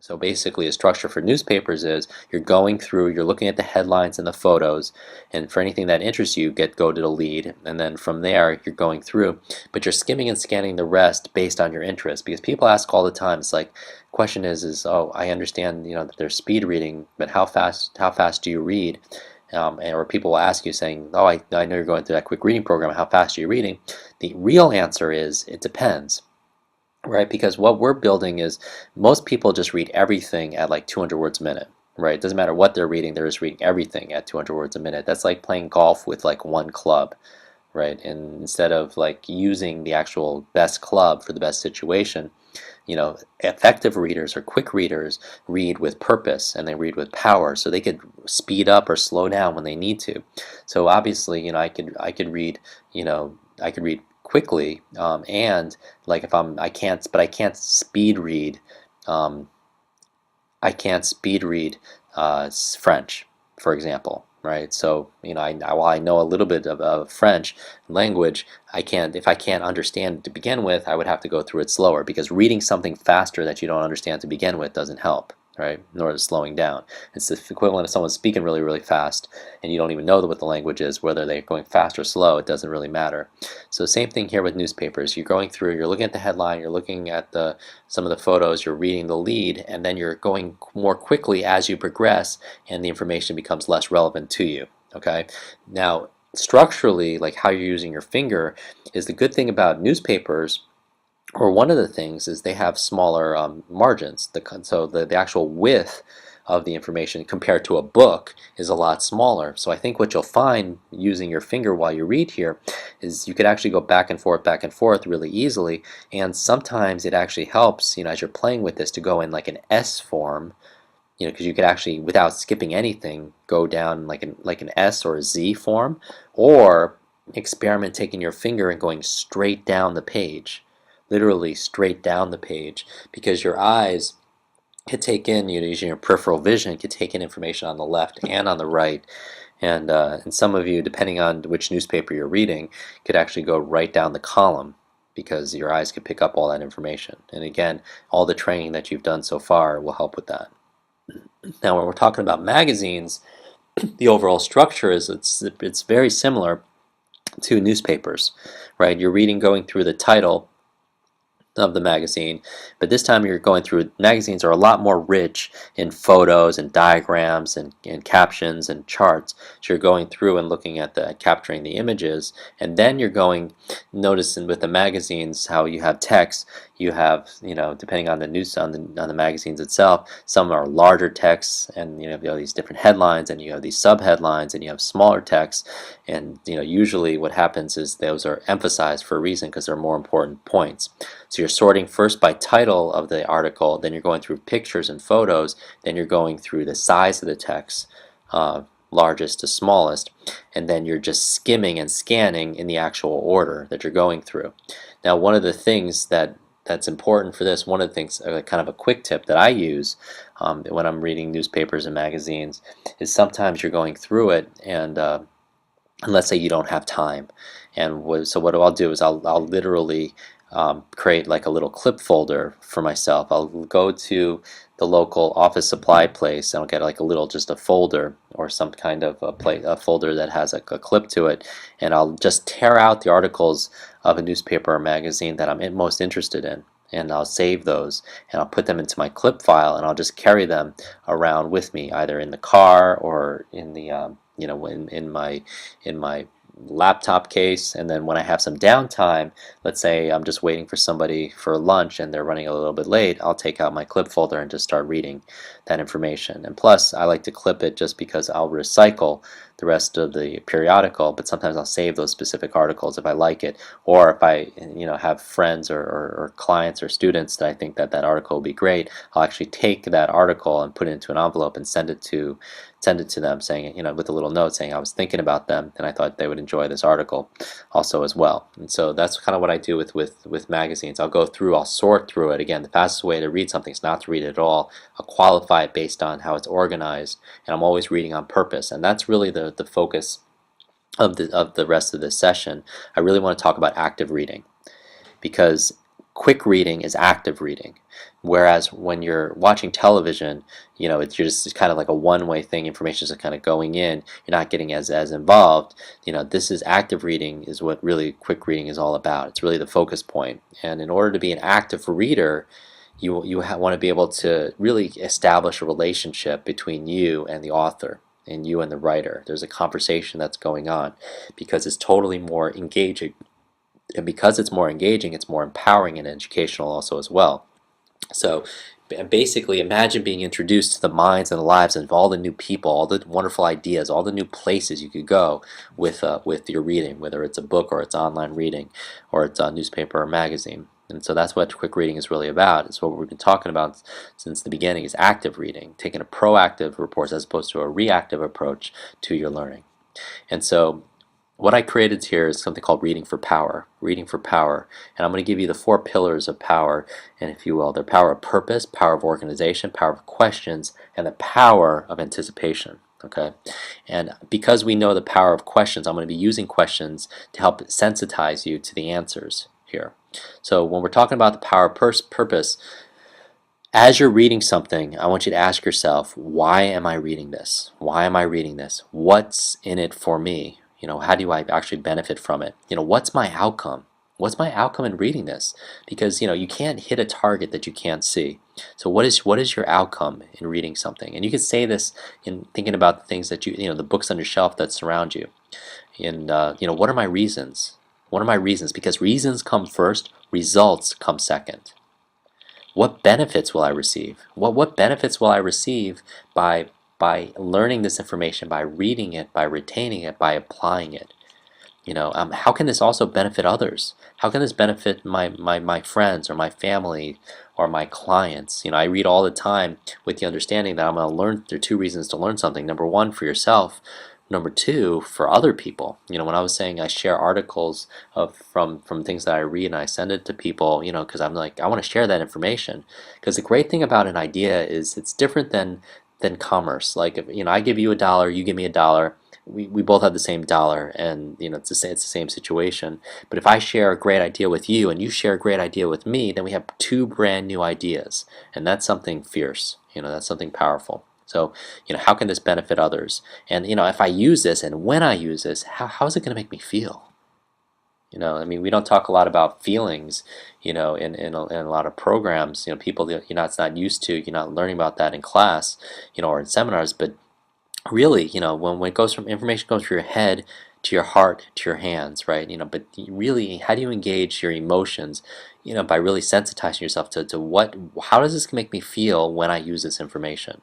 So basically, a structure for newspapers is you're going through, you're looking at the headlines and the photos, and for anything that interests you, go to the lead, and then from there you're going through, but you're skimming and scanning the rest based on your interest. Because people ask all the time, it's like, question is oh, I understand, that there's speed reading, but how fast do you read? Or people will ask you saying, oh, I know you're going through that quick reading program. How fast are you reading? The real answer is it depends. Right, because what we're building is most people just read everything at like 200 words a minute, right? It doesn't matter what they're reading, they're just reading everything at 200 words a minute. That's like playing golf with like one club, right? And instead of like using the actual best club for the best situation, effective readers or quick readers read with purpose and they read with power, so they could speed up or slow down when they need to. So obviously, I could read, I could read quickly, and like if I can't speed read. Um, I can't speed read French, for example, right? So, while I know a little bit of French language, I can't, if I can't understand it to begin with, I would have to go through it slower, because reading something faster that you don't understand to begin with doesn't help, right? Nor is slowing down. It's the equivalent of someone speaking really, really fast, and you don't even know what the language is, whether they're going fast or slow, it doesn't really matter. So same thing here with newspapers. You're going through, you're looking at the headline, you're looking at some of the photos, you're reading the lead, and then you're going more quickly as you progress, and the information becomes less relevant to you. Okay? Now, structurally, like how you're using your finger, is the good thing about newspapers, or one of the things, is they have smaller margins. So the actual width of the information compared to a book is a lot smaller. So I think what you'll find using your finger while you read here is you could actually go back and forth really easily, and sometimes it actually helps, as you're playing with this, to go in like an S form, because you could actually, without skipping anything, go down like an S or a Z form, or experiment taking your finger and going straight down the page, literally straight down the page, because your eyes could take in, using your peripheral vision, could take in information on the left and on the right. And some of you, depending on which newspaper you're reading, could actually go right down the column, because your eyes could pick up all that information. And again, all the training that you've done so far will help with that. Now, when we're talking about magazines, the overall structure is it's very similar to newspapers, right? You're reading, going through the title of the magazine, but this time you're going through, magazines are a lot more rich in photos and diagrams and captions and charts. So you're going through and looking at capturing the images, and then you're going, noticing with the magazines how you have text. You have, depending on the news, on the magazines itself, some are larger texts, and you have these different headlines, and you have these subheadlines, and you have smaller text. And usually what happens is those are emphasized for a reason, because they're more important points. So you're sorting first by title of the article, then you're going through pictures and photos, then you're going through the size of the text, largest to smallest, and then you're just skimming and scanning in the actual order that you're going through. Now, one of the things that's important for this, one of the things, kind of a quick tip that I use when I'm reading newspapers and magazines, is sometimes you're going through it, and let's say you don't have time, so what I'll do is I'll literally create like a little clip folder for myself. I'll go to the local office supply place, and I'll get like just a folder, or some kind of a folder that has a clip to it, and I'll just tear out the articles of a newspaper or magazine that I'm most interested in, and I'll save those, and I'll put them into my clip file, and I'll just carry them around with me, either in the car or in the in my laptop case. And then when I have some downtime, let's say I'm just waiting for somebody for lunch and they're running a little bit late, I'll take out my clip folder and just start reading that information. And plus, I like to clip it just because I'll recycle the rest of the periodical, but sometimes I'll save those specific articles if I like it, or if I have friends or clients or students that I think that article will be great, I'll actually take that article and put it into an envelope and send it to them, saying, with a little note saying I was thinking about them and I thought they would enjoy this article also as well. And so that's kind of what I do with magazines. I'll go through, I'll sort through it. Again, the fastest way to read something is not to read it at all. I'll qualify it based on how it's organized, and I'm always reading on purpose. And that's really the focus of the rest of this session. I really want to talk about active reading, because quick reading is active reading. Whereas when you're watching television, it's just kind of like a one-way thing. Information is just kind of going in. You're not getting as involved. This is active reading is what really quick reading is all about. It's really the focus point. And in order to be an active reader, you want to be able to really establish a relationship between you and the author and you and the writer. There's a conversation that's going on because it's totally more engaging. And because it's more engaging, it's more empowering and educational also as well. So basically, imagine being introduced to the minds and the lives of all the new people, all the wonderful ideas, all the new places you could go with your reading, whether it's a book or it's online reading or it's a newspaper or magazine. And so that's what quick reading is really about. It's what we've been talking about since the beginning, is active reading, taking a proactive approach as opposed to a reactive approach to your learning. And so what I created here is something called Reading for Power. Reading for Power. And I'm going to give you the 4 pillars of power, and if you will, they're power of purpose, power of organization, power of questions, and the power of anticipation. Okay? And because we know the power of questions, I'm going to be using questions to help sensitize you to the answers here. So when we're talking about the power of purpose, as you're reading something, I want you to ask yourself, why am I reading this? Why am I reading this? What's in it for me? How do I actually benefit from it? What's my outcome? What's my outcome in reading this? Because you can't hit a target that you can't see. So what is your outcome in reading something? And you can say this in thinking about the things that the books on your shelf that surround you. And what are my reasons? What are my reasons? Because reasons come first, results come second. What benefits will I receive? What benefits will I receive by learning this information, by reading it, by retaining it, by applying it? How can this also benefit others? How can this benefit my friends or my family or my clients? I read all the time with the understanding that I'm going to learn. There are 2 reasons to learn something. Number 1, for yourself. Number 2, for other people. When I was saying I share articles from things that I read and I send it to people, because I'm like, I want to share that information. Because the great thing about an idea is it's different than commerce. Like, if I give you $1, you give me $1. We both have the same dollar, and it's the same situation. But if I share a great idea with you and you share a great idea with me, then we have 2 brand new ideas, and that's something fierce. That's something powerful. So how can this benefit others? And if I use this and when I use this, how is it going to make me feel? We don't talk a lot about feelings, in a lot of programs. People, it's not used to, you're not learning about that in class, or in seminars. But really, when it goes from information goes from your head to your heart to your hands, right? But really, how do you engage your emotions? By really sensitizing yourself to how does this make me feel when I use this information,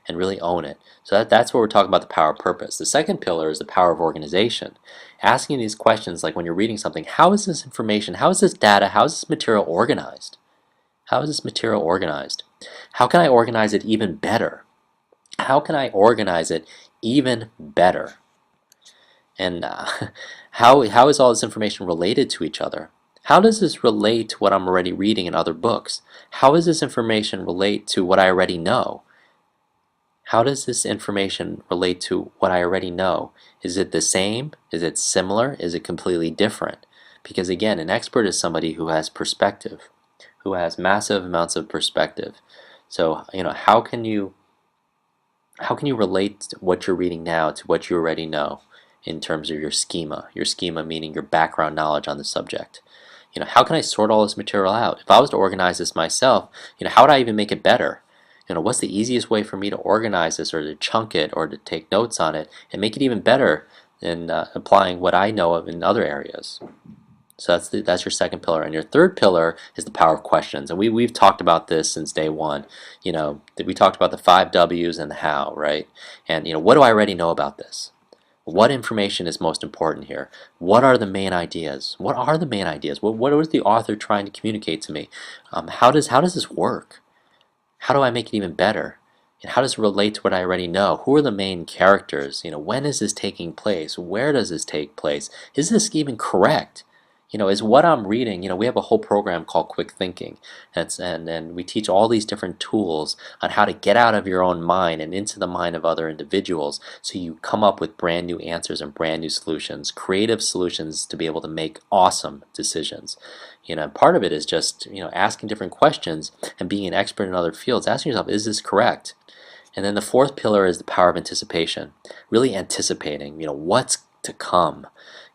and really own it. So that's where we're talking about the power of purpose. The second pillar is the power of organization. Asking these questions, like when you're reading something, how is this information, how is this data, how is this material organized? How is this material organized? How can I organize it even better? How can I organize it even better? And how is all this information related to each other? How does this relate to what I'm already reading in other books? How does this information relate to what I already know? How does this information relate to what I already know? Is it the same? Is it similar? Is it completely different? Because again, an expert is somebody who has perspective, who has massive amounts of perspective. So, how can you relate what you're reading now to what you already know in terms of your schema? Your schema meaning your background knowledge on the subject. How can I sort all this material out? If I was to organize this myself, how would I even make it better? What's the easiest way for me to organize this, or to chunk it, or to take notes on it and make it even better than applying what I know of in other areas? So that's your second pillar. And your third pillar is the power of questions. And we've talked about this since day one. We talked about the 5 W's and the how, right? And what do I already know about this? What information is most important here? What are the main ideas? What are the main ideas? What was the author trying to communicate to me? How does this work? How do I make it even better? And how does it relate to what I already know? Who are the main characters? When is this taking place? Where does this take place? Is this even correct? Is what I'm reading. We have a whole program called Quick Thinking, and we teach all these different tools on how to get out of your own mind and into the mind of other individuals, so you come up with brand new answers and brand new solutions, creative solutions to be able to make awesome decisions. Part of it is just asking different questions and being an expert in other fields. Asking yourself, is this correct? And then the fourth pillar is the power of anticipation. Really anticipating, what's to come.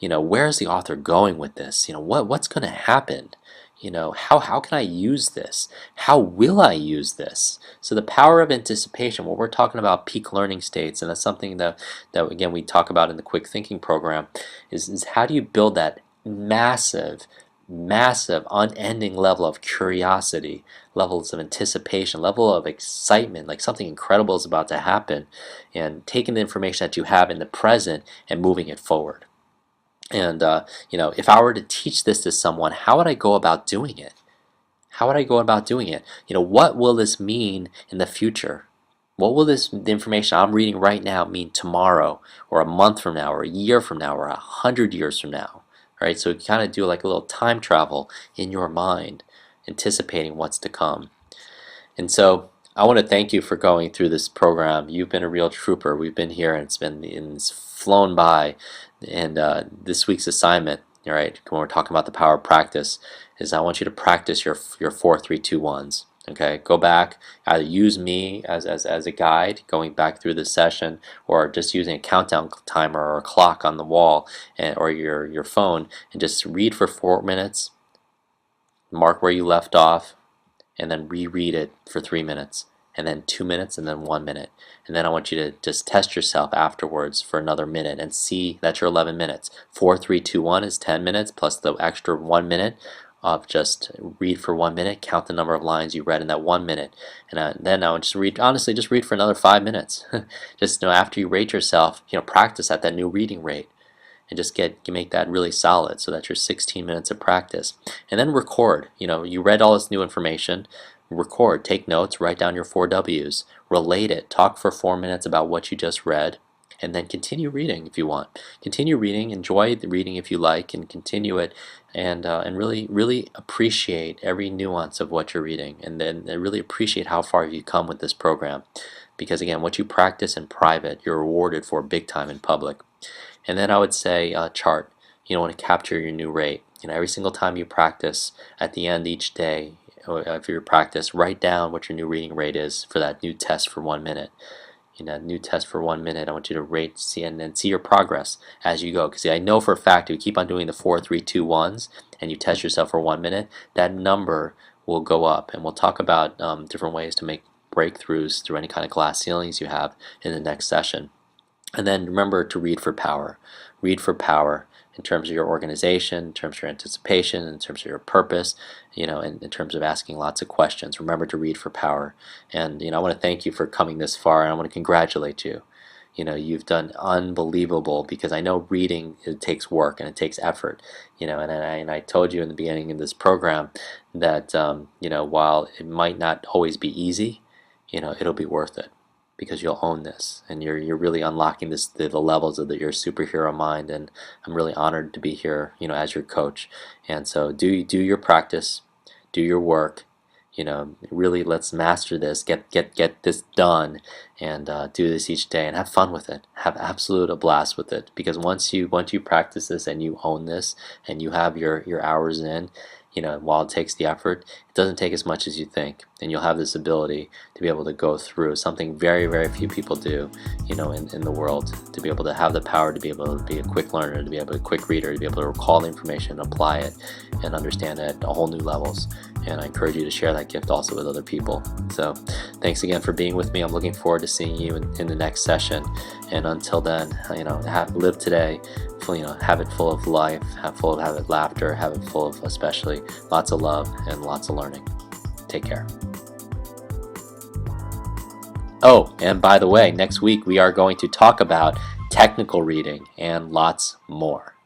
Where's the author going with this? What's going to happen? How can I use this? How will I use this? So the power of anticipation, when we're talking about peak learning states, and that's something that again we talk about in the Quick Thinking program, is how do you build that massive, unending level of curiosity, levels of anticipation, level of excitement, like something incredible is about to happen, and taking the information that you have in the present and moving it forward. And if I were to teach this to someone, how would I go about doing it? How would I go about doing it? What will this mean in the future? What will the information I'm reading right now mean tomorrow, or a month from now, or a year from now, or 100 years from now? Right? So you kind of do like a little time travel in your mind, anticipating what's to come. And so I want to thank you for going through this program. You've been a real trooper. We've been here, and it's flown by. And this week's assignment, all right, when we're talking about the power of practice, is I want you to practice your 4, 3, 2, 1s. Okay, go back, either use me as a guide going back through the session, or just using a countdown timer or a clock on the wall, or your phone, and just read for 4 minutes, mark where you left off, and then reread it for 3 minutes, and then 2 minutes, and then 1 minute. And then I want you to just test yourself afterwards for another minute and see that you're 11 minutes. 4, 3, 2, 1 is 10 minutes plus the extra 1 minute of just read for 1 minute, count the number of lines you read in that 1 minute, and then I would just read, honestly, just read for another 5 minutes. Just after you rate yourself, practice at that new reading rate, and just make that really solid, so that you're 16 minutes of practice. And then record. You read all this new information, record, take notes, write down your 4 W's, relate it, talk for 4 minutes about what you just read, and then continue reading if you want. Continue reading, enjoy the reading if you like, and continue it, and really appreciate every nuance of what you're reading, and then really appreciate how far you've come with this program. Because again, what you practice in private, you're rewarded for big time in public. And then I would say chart. You want to capture your new rate. Every single time you practice, at the end each day of your practice, write down what your new reading rate is for that new test for 1 minute. New test for 1 minute. I want you to rate, see, and then see your progress as you go. Because I know for a fact if you keep on doing the 4, 3, 2, 1s, and you test yourself for 1 minute, that number will go up. And we'll talk about different ways to make breakthroughs through any kind of glass ceilings you have in the next session. And then remember to read for power. Read for power in terms of your organization, in terms of your anticipation, in terms of your purpose, in terms of asking lots of questions. Remember to read for power. And I want to thank you for coming this far, and I want to congratulate you. You've done unbelievable, because I know reading, it takes work and it takes effort. And I told you in the beginning of this program that while it might not always be easy, it'll be worth it, because you'll own this, and you're really unlocking the levels of your superhero mind. And I'm really honored to be here, as your coach. And so do your practice, do your work. Really, let's master this, get this done, and do this each day, and have fun with it. Have absolute a blast with it, because once you practice this and you own this, and you have your hours in, while it takes the effort, it doesn't take as much as you think, and you'll have this ability to be able to go through something very, very few people do, in the world, to be able to have the power to be able to be a quick learner, to be able to be a quick reader, to be able to recall the information, apply it, and understand it at a whole new levels. And I encourage you to share that gift also with other people. So thanks again for being with me. I'm looking forward to seeing you in the next session. And until then, live today. Have it full of life, have it laughter, have it full of especially lots of love and lots of learning. Take care. Oh, and by the way, next week we are going to talk about technical reading and lots more.